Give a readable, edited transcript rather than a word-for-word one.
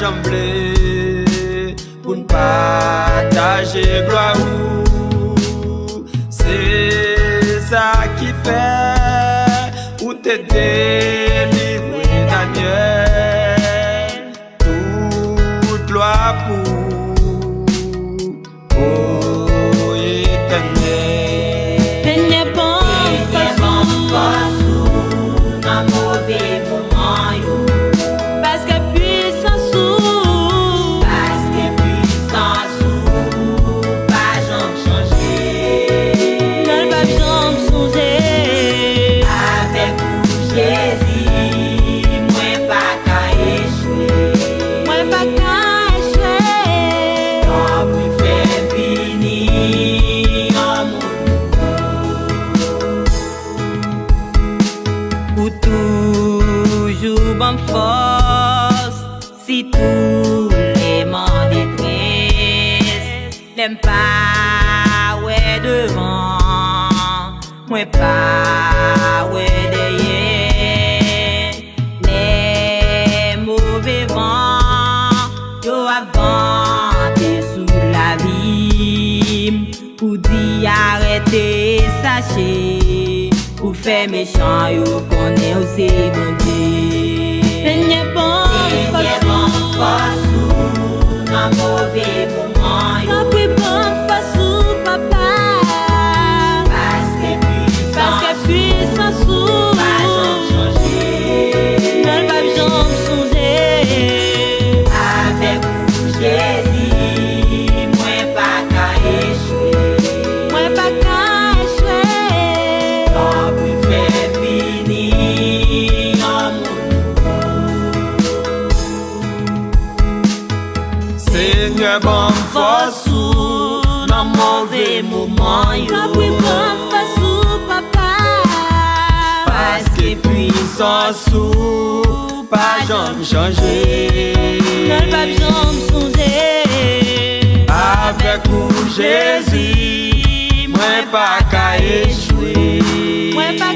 jamblé pour ne partager gloire. C'est ça qui fait ou te délivrer Daniel. Toute gloire pour éternel. Penye bon force dans mauvais moment yo. Parce que puissance pas jamais changer. Non pas jamais changer. Avec vous Jésus, moi pas qu'à échouer. Moi pas qu'à échouer. Non plus fait venir en ou toujours bonne force. Si tous les mondes détresse, n'aime pas ouais devant, moi pas ouais derrière. Les mauvais vents, yo avancé sous la vie, pour dire arrêtez, sachez. Pour faire méchant, yo connaît aussi bon Dieu. Penye bon force dans mauvais moment yo. Non plus bon force papa. Parce que puissance pas jamais changer. Non pas jamais changer. Avec vous Jésus, moi pas qu'à échouer. Moi pas qu'à échouer. Non plus fait venir en Seigneur, bonne force dans mauvais moment yo. Non plus bonne force papa. Parce que puissance pas jamais changer. Non pas jamais changer. Avec vous Jésus, moi pas qu'à échouer. Moi pas